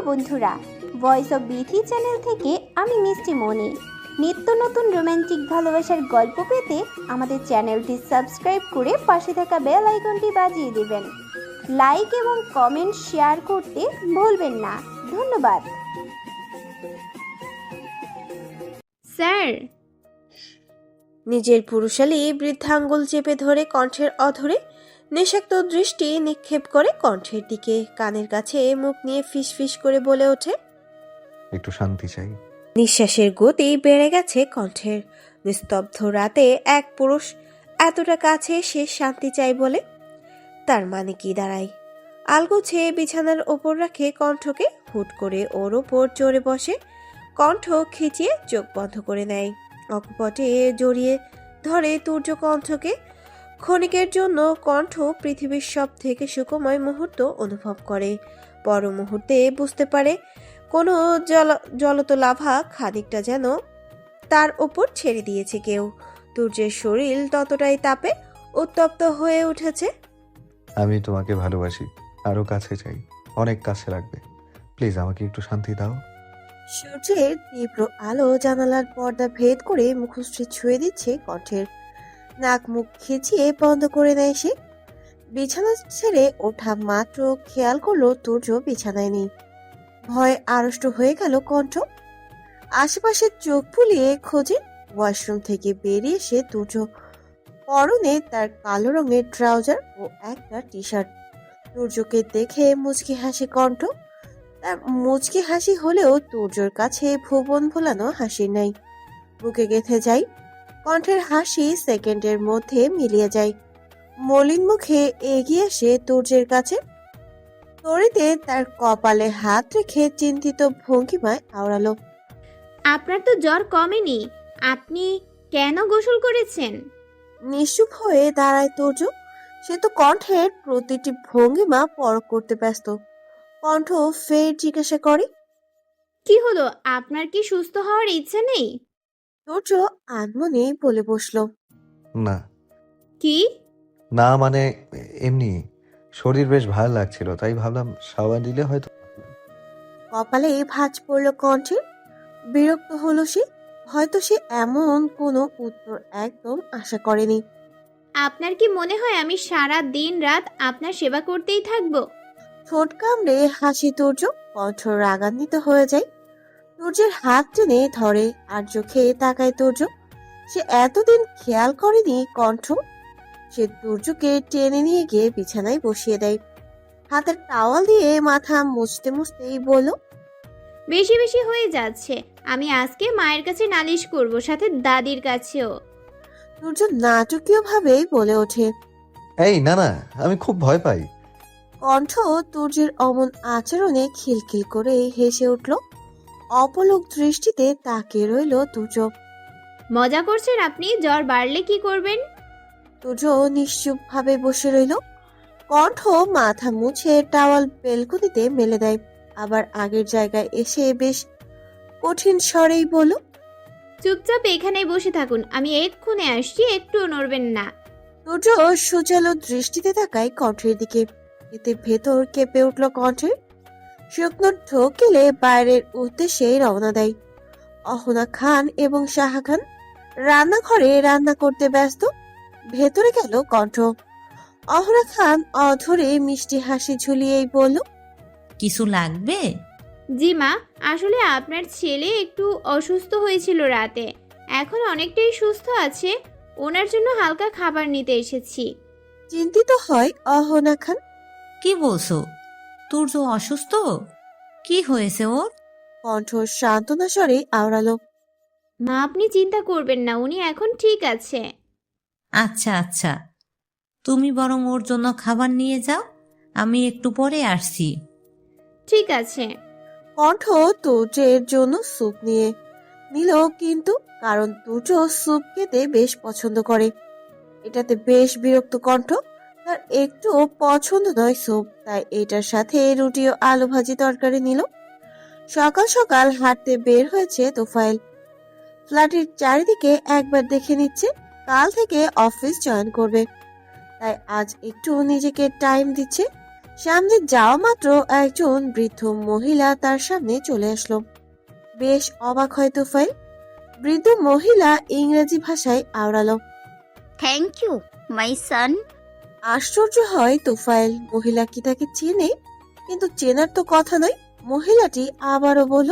বন্ধুরা, voice of Bithi channel থেকে আমি মিষ্টি মনি। নিত্য নতুন রোমান্টিক ভালোবাসার গল্প পেতে আমাদের চ্যানেলটি সাবস্ক্রাইব করে পাশে থাকা বেল আইকনটি বাজিয়ে দেবেন। লাইক এবং কমেন্ট শেয়ার করতে ভুলবেন না। ধন্যবাদ। স্যার, নিজের পুরুষালী বৃদ্ধাঙ্গুল চেপে ধরে কণ্ঠের অধরে নেশাক্ত দৃষ্টি নিক্ষেপ করে কণ্ঠের দিকে, কানের কাছে মুখ নিয়ে ফিসফিস করে বলে ওঠে, একটু শান্তি চাই। নিঃশ্বাসের গতি বেড়ে গেছে কণ্ঠের। নিস্তব্ধ রাতে এক পুরুষ এতটা কাছে সে শান্তি চাই বলে, তার মানে কি দাঁড়ায়? আলগোছে বিছানার ওপর রাখে কণ্ঠকে, হুট করে ওর ওপর চড়ে বসে। কণ্ঠ খিচিয়ে চোখ বন্ধ করে নেয়, অকপটে জড়িয়ে ধরে তুর্য কণ্ঠকে। ক্ষণিকের জন্য কণ্ঠ পৃথিবীর সব থেকে সুখময় মুহূর্ত অনুভব করে। পর মুহূর্তে বুঝতে পারে কোনো জ্বলন্ত লাভা খানিকটা যেন তার ওপর ছেড়ে দিয়েছে কেউ। তুর্যের শরীর ততটাই তাপে উত্তপ্ত হয়ে উঠেছে। আমি তোমাকে ভালোবাসি, আরো কাছে চাই, অনেক কাছে লাগবে। প্লিজ আমাকে একটু শান্তি দাও। সূর্যের তীব্র আলো জানালার পর্দা ভেদ করে মুখশ্রী ছুঁয়ে দিচ্ছে কণ্ঠের। নাক মুখ খিচিয়ে বন্ধ করে নেয় সে। বিছানা ছেড়ে ওঠা মাত্র খেয়াল করলো তুর্য বিছানায় নেই। ভয়ে আড়ষ্ট হয়ে গেল কণ্ঠ। আশেপাশে চোখ বুলিয়ে খোঁজে। ওয়াশরুম থেকে বেরিয়ে এসে তুর্য পরনে তার কালো রঙের ট্রাউজার ও একটা টি শার্ট। তুর্যকে দেখে মুচকি হাসি কণ্ঠ। তার মুচকি হাসি হলেও তুর্যর কাছে ভুবন ভোলানো হাসি নাই। বুকে গেঁথে যায়। কণ্ঠের হাসি সেকেন্ডের মধ্যে মিলিয়ে যায়। মলিন মুখে এগিয়ে এসে তুর্যের কাছে তড়িতে তার কপালে হাত রেখে চিন্তিত ভঙ্গিমায় আওড়ালো, আপনার তো জ্বর কমেনি, আপনি কেন গোসল করেছেন? নিশ্চুপ হয়ে দাঁড়ায় তুর্য। সে তো কণ্ঠের প্রতিটি ভঙ্গিমা পরখ করতে ব্যস্ত। কণ্ঠ ফের জিজ্ঞাসা করে, কি হলো, আপনার কি সুস্থ হওয়ার ইচ্ছে নেই? তুর্য আনমনে বলে বসলো, না কি? না মানে এমনি শরীর বেশ ভালো লাগছিল, তাই ভাবলাম সাবান দিলে হয়তো। কপালে ভাঁজ পড়ল কণ্ঠের। বিরক্ত হলো সে। হয়তো সে এমন কোনো উত্তর একদম আশা করেনি। আপনার কি মনে হয় আমি সারা দিন রাত আপনার সেবা করতেই থাকবো? ঠোঁট কামড়ে হাসি তুর্য। কণ্ঠ রাগান্বিত হয়ে যায়। তুর্যের হাত টেনে ধরে আর চোখে তাকায় তুর্য। সে এতদিন খেয়াল করেনি কণ্ঠ। সে তুর্যকে টেনে নিয়ে গিয়ে বিছানায় বসিয়ে দেয়। হাতের টাওয়াল দিয়ে মাথা মুছতে মুছতেই বলল, বেশি বেশি হয়ে যাচ্ছে। আমি আজকে মায়ের কাছে নালিশ করব, সাথে দাদির কাছেও। তুর্য নাটকীয় ভাবে বলে ওঠে। এই না না, আমি খুব ভয় পাই। কণ্ঠ তুর্যের অমন আচরণে খিলখিল করে হেসে উঠল। অপলক দৃষ্টিতে তাকিয়ে রইল তুর্য। মজা করছেন আপনি? জ্বর বাড়লে কি করবেন? তুর্য নিশ্চুপ ভাবে বসে রইল। কণ্ঠ মাথা মুছে টাওয়াল বেলকুনিতে মেলে দেয়। আবার আগের জায়গায় এসে বেশ কঠিন স্বরেই বলল, চুপচাপ এখানেই বসে থাকুন, আমি এক্ষুনি আসছি, একটু নড়বেন না। তুর্য সুচালো দৃষ্টিতে তাকায় কণ্ঠের দিকে। এতে ভেতর কেঁপে উঠল কণ্ঠের। শুকনো ঢোকিলে বাইরের উদ্দেশ্যে রওনা দেয়। অহনা খান এবং সাহা খান রান্নাঘরে রান্না করতে ব্যস্ত। ভেতরে গেল কণ্ঠ। অহনা খান অধরে মিষ্টি হাসি ঝুলিয়েই বলল, কিছু লাগবে? জি মা, আসলে আপনার ছেলে একটু অসুস্থ হয়েছিল রাতে, এখন অনেকটাই সুস্থ আছে। ওনার জন্য হালকা খাবার নিতে এসেছি। চিন্তিত হয় অহনা খান। কি বলছো? তুর্য অসুস্থ? কি হয়েছে ওর? কণ্ঠ সান্ত্বনা স্বরে আওড়ালো, মা আপনি চিন্তা করবেন না, উনি এখন ঠিক আছে। আচ্ছা আচ্ছা, তুমি বরং ওর জন্য খাবার নিয়ে যাও, আমি একটু পরে আসছি। ঠিক আছে। কণ্ঠ তুর্যের জন্য স্যুপ নিয়ে নিল, কিন্তু কারণ তুর্য স্যুপ খেতে বেশ পছন্দ করে। এটাতে বেশ বিরক্ত কণ্ঠ। তার একটু পছন্দ নয় স্যুপ, তাই এটার সাথে রুটি ও আলু ভাজি তরকারি নিল। সকাল সকাল হাঁটতে বের হয়েছে তোফায়েল। ফ্ল্যাটের চারিদিকে একবার দেখে নিচ্ছে। কাল থেকে অফিস জয়েন করবে, তাই আজ একটু নিজেকে টাইম দিচ্ছে। সামনে যাওয়া মাত্র একজন বৃদ্ধ মহিলা তার সামনে চলে আসলো। বেশ অবাক হয় তোফাইল। বৃদ্ধ মহিলা ইংরেজি ভাষায় আওড়ালো। থ্যাংক ইউ মাই সান। আশ্চর্য হয় তোফাইল, মহিলা কি তাকে চেনে? কিন্তু চেনার তো কথা নয়। মহিলাটি আবারও বলল।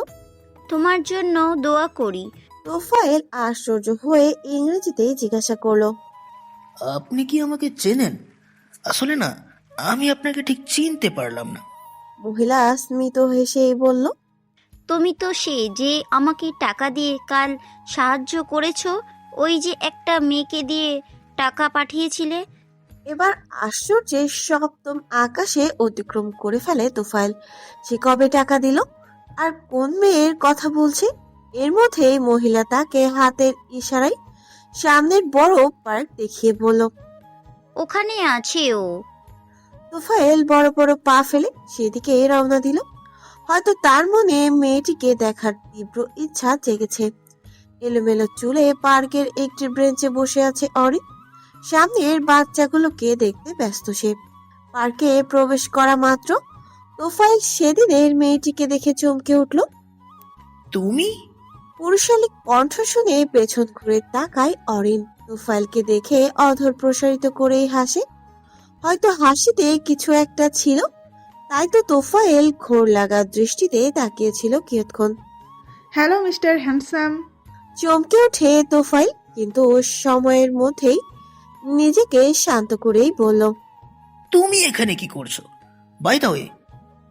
তোমার জন্য দোয়া করি। তোফাইল আশ্চর্য হয়ে ইংরেজিতে জিজ্ঞাসা করলো। আপনি কি আমাকে চেনেন? আসলে না, আমি আপনাকে ঠিক চিনতে পারলাম না। মহিলা স্মিত হেসেই বলল। তুমি তো সে যে আমাকে টাকা দিয়ে কাল সাহায্য করেছো, ওই যে একটা মেয়েকে দিয়ে টাকা পাঠিয়েছিলে। এবার আশ্চর্যের সপ্তম আকাশে অতিক্রম করে ফেলে তোফাইল। সে কবে টাকা দিল? আর কোন মেয়ের কথা বলছে? এর মধ্যে মহিলা তাকে হাতের ইশারায় সামনের বড় পার্ক দেখিয়ে বলল। ওখানে আছে ও। তোফাইল বড় বড় পা ফেলে সেদিকে রওনা দিল। হয়তো তার মনে মেয়েটিকে দেখার তীব্র ইচ্ছা জেগেছে। এলোমেলো চুলে পার্কের একটি বেঞ্চে বসে আছে অরিন। সামনের বাচ্চাগুলোকে দেখতে ব্যস্ত সে। পার্কে প্রবেশ করা মাত্র তোফাইল সেদিনের মেয়েটিকে দেখে চমকে উঠল। তুমি? পুরুষালী কণ্ঠ শুনে পেছন ঘুরে তাকায় অরিন। তোফাইলকে দেখে অধর প্রসারিত করেই হাসে। হয়তো হাসিতে কিছু একটা ছিল, তাই তো তোফাইল ঘোর লাগা দৃষ্টিতে তাকিয়েছিল কিয়ৎক্ষণ। Hello mister handsome. চমকে ওঠে তোফাইল, কিন্তু সময়ের মধ্যেই নিজেকে শান্ত করেই বলল। তুমি এখানে কি করছো? বাই দ্য ওয়ে,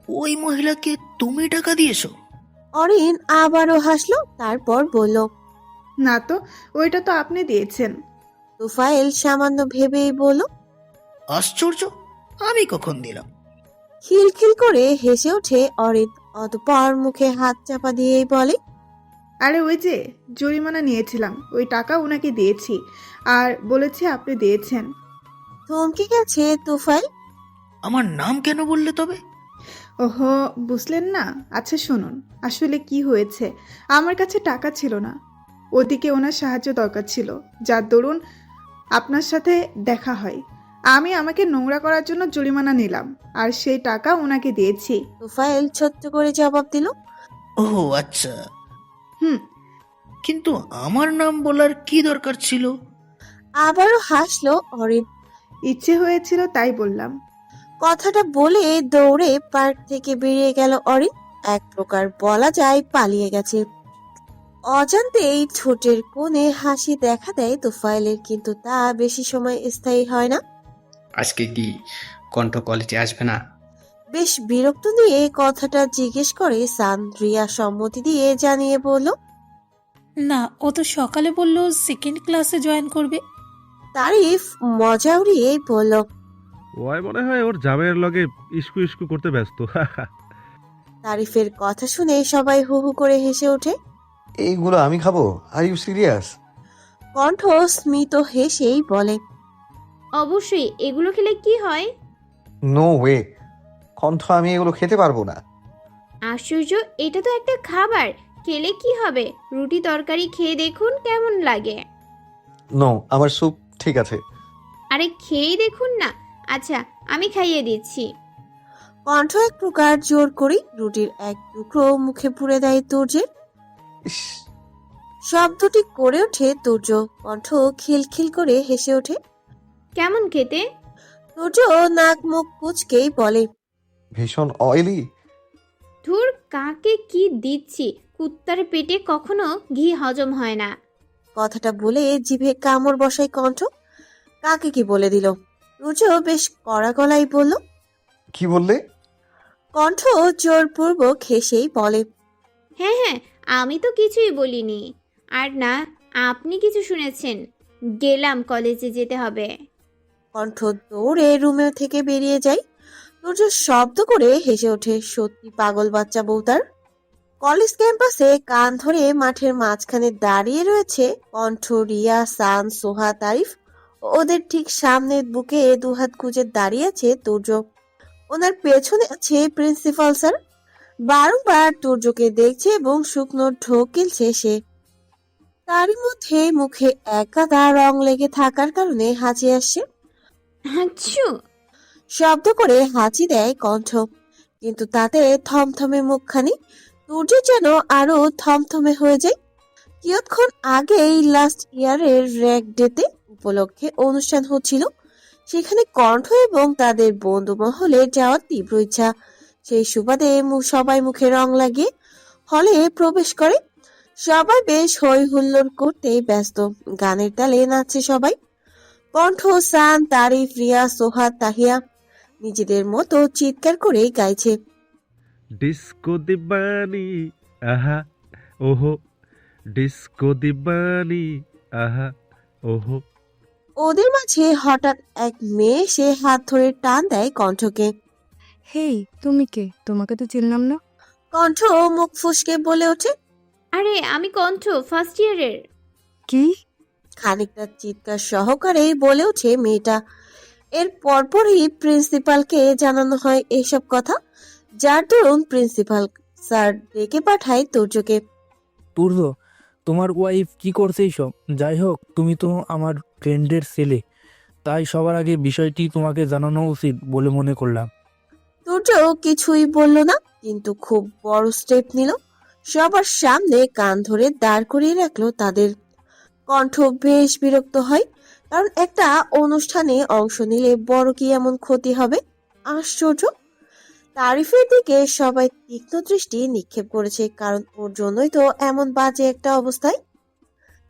ওই মহিলাকে তুমি টাকা দিয়েছো? অরিন আবারও হাসলো, তারপর বলল। না তো, ওইটা তো আপনি দিয়েছেন। তোফাইল সামান্য ভেবেই বলল। আশ্চর্য, আমি কখন দিলাম? খিলখিল করে হেসে ওঠে অরিন। অতঃপর মুখে হাত চাপা দিয়েই বলে। আরে ওই যে জরিমানা নিয়েছিলাম, ওই টাকা ওনাকে দিয়েছি আর বলেছি আপনি দিয়েছেন। থমকে গেছে তোফাইল। আমার নাম কেন বললে তবে? ওহো, বুঝলেন না? আচ্ছা শুনুন, আসলে কি হয়েছে, আমার কাছে টাকা ছিল না, ওদিকে ওনার সাহায্য দরকার ছিল, যার দরুন আপনার সাথে দেখা হয়। আমি আমাকে নোংরা করার জন্য জরিমানা নিলাম আর সেই টাকা ওনাকে দিয়েছি। তোফাইল ছোট্ট করে জবাব দিল। ও আচ্ছা, হুম। কিন্তু আমার নাম বলার কি দরকার ছিল? আবারও হাসলো অরিন। ইচ্ছে হয়েছিল তাই বললাম। কথাটা বলে দৌড়ে পার্ক থেকে বেরিয়ে গেল অরিন। এক প্রকার বলা যায় পালিয়ে গেছে। অজান্তেই ঠোঁটের কোণে হাসি দেখা দেয় তোফাইলের, কিন্তু তা বেশি সময় স্থায়ী হয় না। আজকে কি কণ্ঠ কলেজে আসবে না? বেশ বিরক্ত নিয়ে কথাটা জিজ্ঞেস করে সান। রিয়া সম্মতি দিয়ে জানিয়ে বলল। না, ও তো সকালে বললো সেকেন্ড ক্লাসে জয়েন করবে। তারিফ মজা উড়িয়ে বলল। ওই মনে হয় ওর জামাইয়ের লগে ইস্কু ইস্কু করতে ব্যস্ত। তারিফের কথা শুনে সবাই হু হু করে হেসে ওঠে। এইগুলো আমি খাবো? Are you serious? কণ্ঠ স্মিত হেসেই বলে। অবশ্যই, এগুলো খেলে কি হয়? নো ওয়ে, কণ্ঠ, আমি এগুলো খেতে পারবো না। আশ্চর্য, এটা তো একটা খাবার, খেলে কি হবে? রুটি তরকারি খেয়ে দেখুন কেমন লাগে। নো, আমার স্যুপ ঠিক আছে। আরে খেয়েই দেখুন না। আচ্ছা, আমি খাইয়ে দিচ্ছি। কণ্ঠ এক প্রকার জোর করে রুটির এক টুকরো মুখে পুরে দেয় তুর্যের। ইস, শব্দটি করে ওঠে তুর্য। কণ্ঠ খিলখিল করে হেসে ওঠে। কেমন খেতে? তুর্য নাক মুখ কুচকেই বলে। ভীষণ অয়েলি। ধুর, কাকে কি দিচ্ছি? কুত্তার পেটে কখনো ঘি হজম হয় না। কথাটা বলে জিভে কামড় বসাই কণ্ঠ। কাকে কি বলে দিল? তুর্য বেশ কড়া গলায় বলল। কি বললে? কণ্ঠ জোরপূর্বক হেসেই বলে। হ্যাঁ হ্যাঁ, আমি তো কিছুই বলিনি। আর না, আপনি কিছু শুনেছেন। গেলাম, কলেজে যেতে হবে। কণ্ঠ দৌড়ে রুমে থেকে বেরিয়ে যায়। তুর্য শব্দ করে হেসে ওঠে। সত্যি পাগল বাচ্চা বউ তার। কলেজ ক্যাম্পাসে কান ধরে মাঠের মাঝখানে দাঁড়িয়ে রয়েছে কণ্ঠ, রিয়া, সান, সোহা, তারিফ। ওদের ঠিক সামনের বুকে দুহাত গুজে দাঁড়িয়ে আছে তুর্য। ওনার পেছনে আছে প্রিন্সিপাল স্যার। বারংবার তুর্যকে দেখছে এবং শুকনো ঢোক গিলছে সে। তারই মধ্যে মুখে এক গাদা রং লেগে থাকার কারণে হাঁচি আসছে। আচ্ছু। শব্দ করে হাঁচি দেয় কণ্ঠ, কিন্তু তাতে থমথমে মুখখানি তুর্যের যেন আরো থমথমে হয়ে যায়। কিয়ৎক্ষণ আগেই লাস্ট ইয়ারের র্যাগ ডেতে উপলক্ষে অনুষ্ঠান হচ্ছিল, সেখানে কণ্ঠ এবং তাদের বন্ধু মহলে যাওয়ার তীব্র ইচ্ছা। সেই সুবাদে সবাই মুখে রং লাগিয়ে হলে প্রবেশ করে। সবাই বেশ হই হুল্লোড় করতে ব্যস্ত, গানের তালে নাচছে সবাই। কণ্ঠ, সান, তারিফ, রিয়া, সোহাদ, তাহিয়া নিজেদের মতো চিৎকার করে গাইছে। ডিস্কো দিবানি আহা ওহো, ডিস্কো দিবানি আহা ওহো। ওদের মাঝে হঠাৎ এক মেয়ে এসে হাত ধরে টান দেয় কণ্ঠকে। হেই, তুমি কে? তোমাকে তো চিনলাম না। কণ্ঠ মুখ ফুসকে বলে ওঠে, আরে আমি কণ্ঠ, ফার্স্ট ইয়ারের। কি? খানিকটা চিৎকার সহকারে বলে ওঠে মেয়েটা। এর পরপরই প্রিন্সিপালকে জানানো হয় এইসব কথা, যার দরুন প্রিন্সিপাল স্যার ডেকে পাঠায় তুর্যকে। তুর্য, তোমার ওয়াইফ কি করছে এইসব? যাই হোক, তুমি তো আমার ফ্রেন্ডের ছেলে, তাই সবার আগে বিষয়টি তোমাকে জানানো উচিত বলে মনে করলাম। তুর্য কিছুই বলল না, কিন্তু খুব বড় স্টেপ নিল। সবার সামনে কান ধরে দাঁড় করিয়ে রাখলো তাদের। কণ্ঠ বেশ বিরক্ত হয়, কারণ একটা অনুষ্ঠানে অংশ নিলে বড় কি এমন ক্ষতি হবে? আশ্চর্য। তারিফের দিকে সবাই তীক্ষ্ণ দৃষ্টি নিক্ষেপ করেছে, কারণ ওর জন্যই তো এমন বাজে একটা অবস্থায়।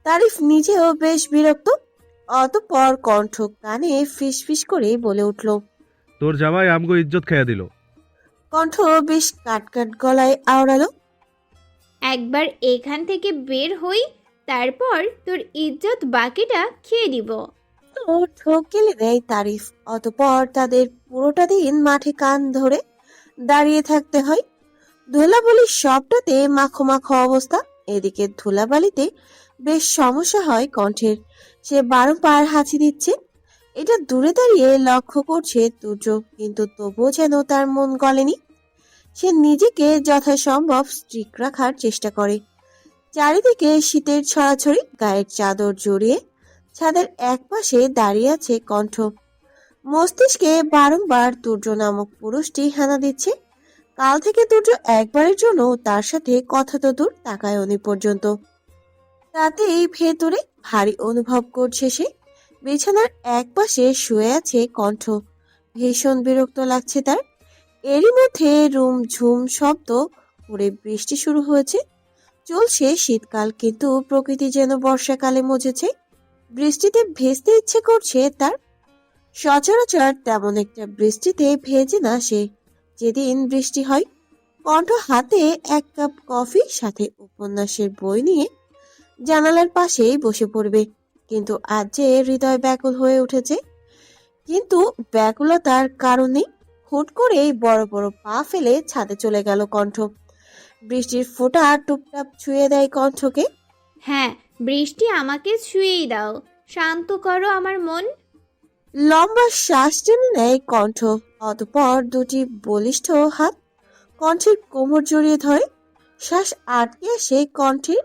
তারিফ নিজেও বেশ বিরক্ত। অতঃপর কণ্ঠ কানে ফিস ফিস করে বলে উঠল। তোর জামাই আমগো ইজ্জত খেয়া দিল। কণ্ঠ বেশ কাটকাট গলায় আওড়ালো। একবার এখান থেকে বের হই, তারপর তোর ইজ্জত বাকিটা খেয়ে দিব। তো ঠোক গেলে দেয় তারিফ। অতঃপর তাদের পুরোটা দিন মাঠে কান ধরে দাঁড়িয়ে থাকতে হয়। ধুলাবালির সবটাতে মাখো মাখো অবস্থা। এদিকে ধুলাবালিতে বেশ সমস্যা হয় কণ্ঠের। সে বারংবার হাঁচি দিচ্ছে। এটা দূরে দাঁড়িয়ে লক্ষ্য করছে তুর্য, কিন্তু তবুও যেন তার মন গলেনি। সে নিজেকে যথাসম্ভব স্ট্রিক রাখার চেষ্টা করে। চারিদিকে শীতের ছড়াছড়ি, গায়ের চাদর জড়িয়ে ছাদের একপাশে দাঁড়িয়ে আছে কণ্ঠ। মস্তিষ্কে বারংবার তুর্য নামক পুরুষটি হানা দিচ্ছে। কাল থেকে তুর্য একবারের জন্য তার সাথে কথা তো দূর, তাকায়নি পর্যন্ত। তাতেই ভেতরে ভারী অনুভব করছে সে। বিছানার একপাশে শুয়ে আছে কণ্ঠ। ভীষণ বিরক্ত লাগছে তার। এরই মধ্যে রুম ঝুম শব্দ করে বৃষ্টি শুরু হয়েছে। চলছে শীতকাল, কিন্তু প্রকৃতি যেন বর্ষাকালে মজেছে। বৃষ্টিতে ভেজতে ইচ্ছে করছে তার। সচরাচর তেমন একটা বৃষ্টিতে ভেজে না সে। যেদিন বৃষ্টি হয়, কণ্ঠ হাতে এক কাপ কফি সাথে উপন্যাসের বই নিয়ে জানালার পাশেই বসে পড়বে। কিন্তু আজ যে হৃদয় ব্যাকুল হয়ে উঠেছে। কিন্তু ব্যাকুলতার কারণে হুট করেই বড় বড় পা ফেলে ছাদে চলে গেল কণ্ঠ। বৃষ্টির ফোঁটা টুপটাপ ছুঁয়ে দেয় কণ্ঠকে। হ্যাঁ, বৃষ্টি আমাকে ছুঁয়েই দাও, শান্ত করো আমার মন। লম্বা শ্বাস টেনে নেয় কণ্ঠ। অতঃপর দুটি বলিষ্ঠ হাত কণ্ঠের কোমর জড়িয়ে ধরে। শ্বাস আটকে এসে কণ্ঠের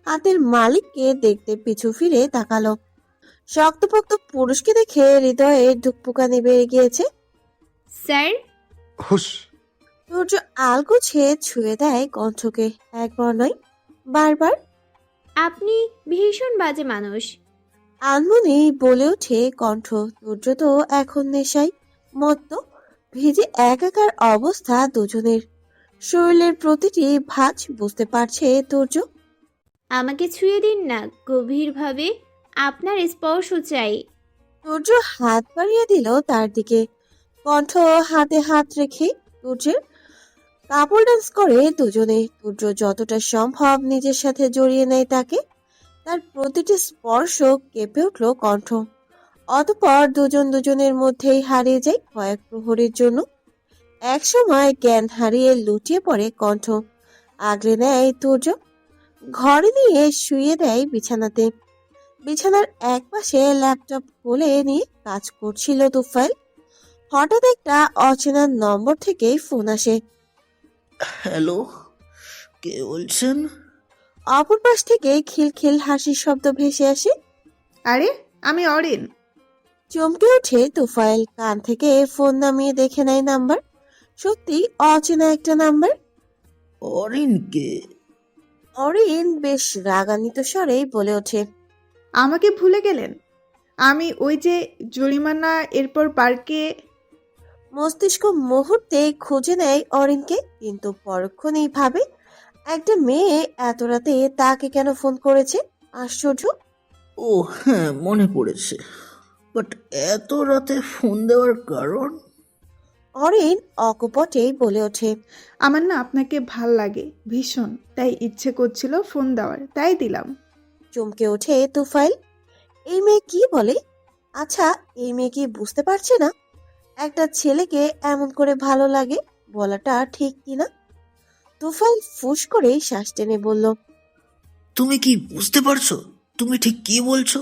হাতের মালিককে দেখতে পিছু ফিরে তাকালো। শক্তপোক্ত পুরুষকে দেখে হৃদয়ে ঢুকপুকানি বেড়ে গিয়েছে। স্যার। হুস। সূর্য আলগোছে ছুঁয়ে দেয় কণ্ঠকে, একবার নয় বারবার। আপনি ভীষণ বাজে মানুষ। আনমনে বলে ওঠে কণ্ঠ। সূর্য তো এখন নেশায় মত্ত। ভিজে একাকার অবস্থা দুজনের। শরীরের প্রতিটি ভাঁজ বুঝতে পারছে সূর্য। আমাকে ছুঁয়ে দিন না গভীরভাবে, আপনার স্পর্শ চাই। সূর্য হাত বাড়িয়ে দিল তার দিকে। কণ্ঠ হাতে হাত রেখে সূর্যের কাপড় ডান্স করে দুজনে। সূর্য যতটা সম্ভব নিজের সাথে জড়িয়ে নেয় তাকে। তার প্রতিটি স্পর্শ কেঁপে উঠল কণ্ঠ। অতঃপর দুজন দুজনের মধ্যেই হারিয়ে যায় কয়েক প্রহরের জন্য। একসময় জ্ঞান হারিয়ে লুটিয়ে পড়ে কণ্ঠ। আগলে নেয় সূর্য, ঘরে নিয়ে শুয়ে দেয় বিছানাতে। বিছানার একপাশে ল্যাপটপ খুলে নিয়ে কাজ করছিল তুফাইল। হঠাৎ একটা অচেনা নম্বর থেকে ফোন আসে। হ্যালো, কে বলছেন? অপর পাশ থেকে খিলখিল হাসির শব্দ ভেসে আসে। আরে, আমি অরিন। চমকে ওঠে তুফাইল। কান থেকে ফোন নামিয়ে দেখে নেয় নাম্বার। সত্যি অচেনা একটা নাম্বার। অরিনকে? অরিন বেশ রাগান্বিত স্বরেই বলে ওঠে, আমাকে ভুলে গেলেন? আমি ওই যে জরিমানা এরপর পার্কে। মস্তিষ্ক মুহূর্তে খুঁজে নেয় অরিনকে, কিন্তু পরক্ষণেই ভাবে একটা মেয়ে এত রাতে তাকে কেন ফোন করেছে। আশ্চর্য। ও হ্যাঁ, মনে পড়েছে। বাট এত রাতে ফোন দেওয়ার কারণ? অরিন অকপটেই বলে ওঠে, আমার না আপনাকে ভাল লাগে ভীষণ, তাই ইচ্ছে করছিল ফোন দেওয়ার, তাই দিলাম। চমকে ওঠে তুফাইল। এই মেয়ে কি বলে? আচ্ছা, এই মেয়ে কি বুঝতে পারছে না একটা ছেলেকে এমন করে ভালো লাগে বলাটা ঠিক কিনা? তুফাইল ফুস করে শ্বাস টেনে বলল, তুমি কি বুঝতে পারছো তুমি ঠিক কি বলছো?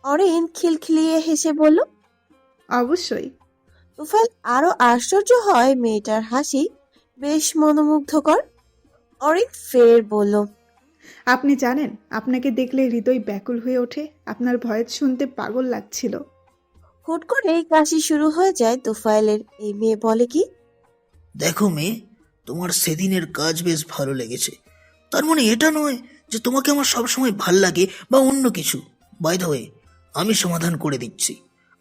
অরিন খিলখিলিয়ে হেসে বলল, অবশ্যই। তুফাইল আরো আশ্চর্য হয়, মেয়েটার হাসি বেশ মনোমুগ্ধকর। অরিন ফের বলল, আপনি জানেন, আপনাকে দেখলে হৃদয় ব্যাকুল হয়ে ওঠে। আপনার ভয়েস শুনতে পাগল লাগছিল। হুট করে কাশি শুরু হয়ে যায় তুফাইলের। এই মেয়ে বলে কি? দেখো মেয়ে, তোমার সেদিনের কাজ বেশ ভালো লেগেছে। তার মানে এটা নয় যে তোমাকে আমার সবসময় ভাল লাগে বা অন্য কিছু। বাই দ্য ওয়ে, আমি সমাধান করে দিচ্ছি।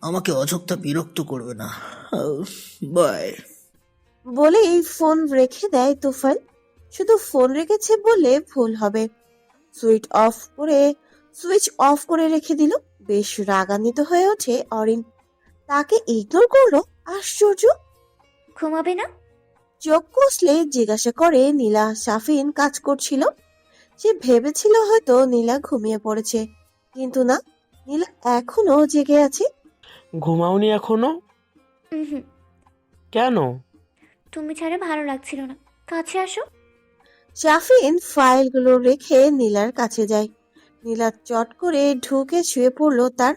আমাকে অযথা বিরক্ত করবে না। বাই। বলেই ফোন রেখে দেয় তুফাইল। শুধু ফোন রেখেছে বললে ভুল হবে, সুইচ অফ করে রেখে দিল। বেশ রাগান্বিত হয়ে ওঠে অরিন। তাকে ইগনোর করলো। আশ্চর্য। ঘুমাবে না? চোখ কষলে জিজ্ঞাসা করে নীলা সাফিন কাজ করছিল। সে ভেবেছিল হয়তো নীলা ঘুমিয়ে পড়েছে, কিন্তু না, নীলা এখনো জেগে আছে। ঘুমাওনি এখনো? হুম, কেন? তুমি ছাড়া ভালো লাগছিল না। কাছে আসো। সাফিন ফাইলগুলো রেখে নীলার কাছে যায়। নীলা চট করে ঢুকে শুয়ে পড়ল তার।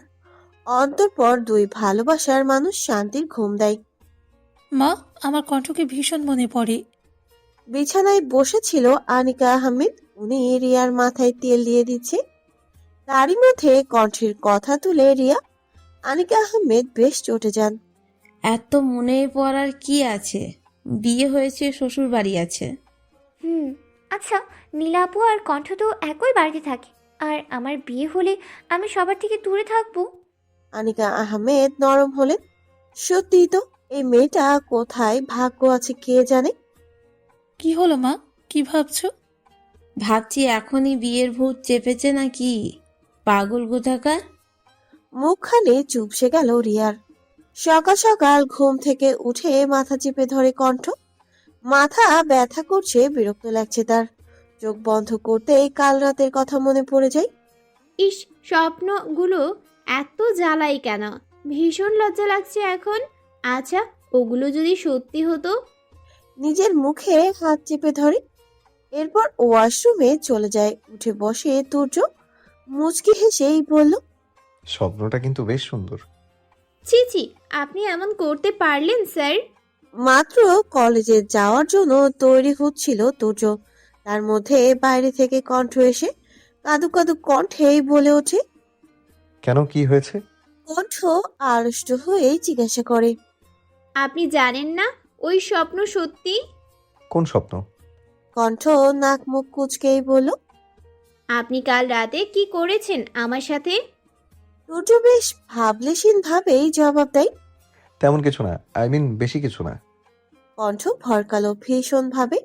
অন্তঃপর দুই ভালোবাসার মানুষ শান্তির ঘুম দেয়। মা, আমার কণ্ঠকে ভীষণ মনে পড়ে। বিছানায় বসেছিল আনিকা আহমেদ। উনি রিয়ার মাথায় তেল দিয়ে দিচ্ছে। তারই মধ্যে কণ্ঠের কথা তুলে রিয়া। আনিকা আহমেদ বেশ চটে যান। এত মনে পড়ার কি আছে? বিয়ে হয়েছে, শ্বশুর বাড়ি আছে। আচ্ছা, নীলা আপু আর কণ্ঠ তো একই বাড়িতে থাকে, আর আমার বিয়ে হলে আমি সবার থেকে দূরে থাকবো। আনিকা আহমেদ নরম হলেন। সত্যিই তো, এই মেয়েটা কোথায় ভাগ্য আছে কে জানে। কি হলো মা, কি ভাবছো? ভাবছি এখনই বিয়ের ভূত চেপেছে নাকি, পাগল কোথাকার। মুখখানে চুপসে গেল রিয়ার। সকাল সকাল ঘুম থেকে উঠে মাথা চেপে ধরে কণ্ঠ। মাথা ব্যথা করছে, বিরক্ত লাগছে তার। চোখ বন্ধ করতেই কাল রাতের কথা মনে পড়ে যায়। ইস, স্বপ্নগুলো এত জ্বালাই কেন? ভীষণ লজ্জা লাগছে এখন। আচ্ছা, ওগুলো যদি সত্যি হতো? নিজের মুখে হাত চেপে ধরে। এরপর ওয়াশরুমে চলে যায়। উঠে বসে তুর্য। মুচকি হেসেই বলল, স্বপ্নটা কিন্তু বেশ সুন্দর। ছি ছি, আপনি এমন করতে পারলেন স্যার? মাত্র কলেজে যাওয়ার জন্য তৈরি হচ্ছিল তুর্য, তার মধ্যে বাইরে থেকে কণ্ঠ এসে কাদু কাদু কণ্ঠেই বলে ওঠে। কেন, কি হয়েছে? কণ্ঠ আড়ষ্ট হয়ে জিজ্ঞাসা করে, আপনি জানেন না ওই স্বপ্ন সত্যি? কোন স্বপ্ন? কণ্ঠ নাক মুখ কুচকেই বলল, আপনি কাল রাতে কি করেছেন আমার সাথে? তুর্য বেশ ভাবলেশীন ভাবেই জবাব দেয়, তেমন কিছু না, বেশি কিছু না। কণ্ঠ ভরকালো ভীষণ ভাবে।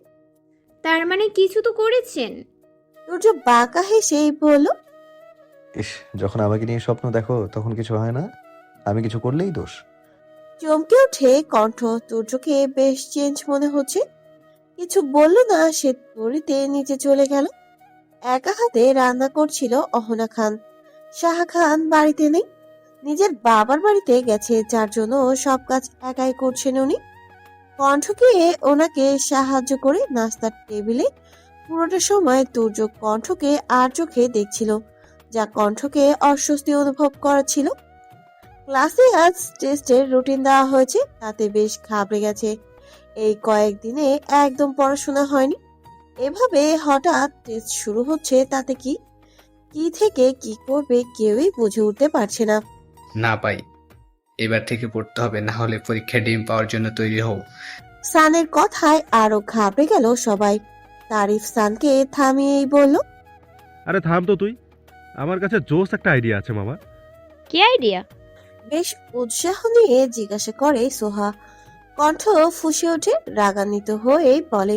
তার মানে কিছু তো করেছেন? তুর্য বাঁকা হেসেই বলল, ইস, যখন আমাকে নিয়ে স্বপ্ন দেখো তখন কিছু হয় না, আমি কিছু করলেই দোষ। চমকে ওঠে কণ্ঠ। তুর্যকে বেশ চেঞ্জ মনে হচ্ছে। কিছু বলল না, সে তরিতে নিচে চলে গেল। একা হাতে রান্না করছিল অহনা খান। সাহা খান বাড়িতে নেই, নিজের বাবার বাড়িতে গেছে, যার জন্য সব কাজ একাই করছেন উনি। কণ্ঠকে ওনাকে সাহায্য করে নাস্তার টেবিলে পুরোটা সময় তুর্য কণ্ঠকে আর চোখে দেখছিল, যা কণ্ঠকে অস্বস্তি অনুভব করাচ্ছিল। ক্লাসে আজ টেস্টের রুটিন দেওয়া হয়েছে, তাতে বেশ ঘাবড়ে গেছে। এই কয়েকদিনে একদম পড়াশোনা হয়নি। এভাবে হঠাৎ টেস্ট শুরু হচ্ছে, তাতে কি থেকে কি করবে কেউই বুঝে উঠতে পারছে না। না পাই, এবার থেকে পড়তে হবে, না হলে পরীক্ষায় ডিম পাওয়ার জন্য তৈরি হও। সানের কথায় আরো ঘাবড়ে গেল সবাই। তারিফ সানকে থামিয়েই বলল, আরে থাম তো তুই, আমার কাছে জোস একটা আইডিয়া আছে মামা। কি আইডিয়া? বেশ উৎসাহ নিয়ে জিজ্ঞাসা করে সোহা। কণ্ঠ ফুঁসে ওঠে, রাগান্বিত হয়ে বলে,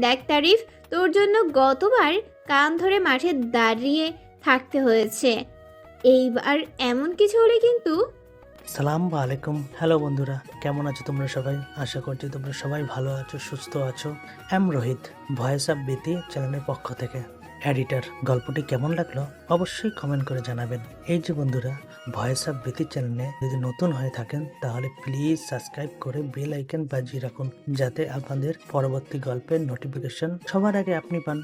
দেখ তারিফ, তোর জন্য গতবার কান ধরে মাঠে দাঁড়িয়ে থাকতে হয়েছে। এইবার এমন কিছু হলে কিন্তু। সালাম আলাইকুম। হ্যালো বন্ধুরা, কেমন আছো তোমরা সবাই? আশা করছি তোমরা সবাই ভালো আছো, সুস্থ আছো। এম রোহিত, ভয়েস অফ বিতি চ্যানেলের পক্ষ থেকে এডিটর। গল্পটি কেমন লাগলো অবশ্যই কমেন্ট করে জানাবেন। এই যে বন্ধুরা, ভয়েস অফ বিতি চ্যানেলে যদি নতুন হয়ে থাকেন তাহলে প্লিজ সাবস্ক্রাইব করে বেল আইকন বাজিয়ে রাখুন, যাতে আপনাদের পরবর্তী গল্পের নোটিফিকেশন সবার আগে আপনি পান।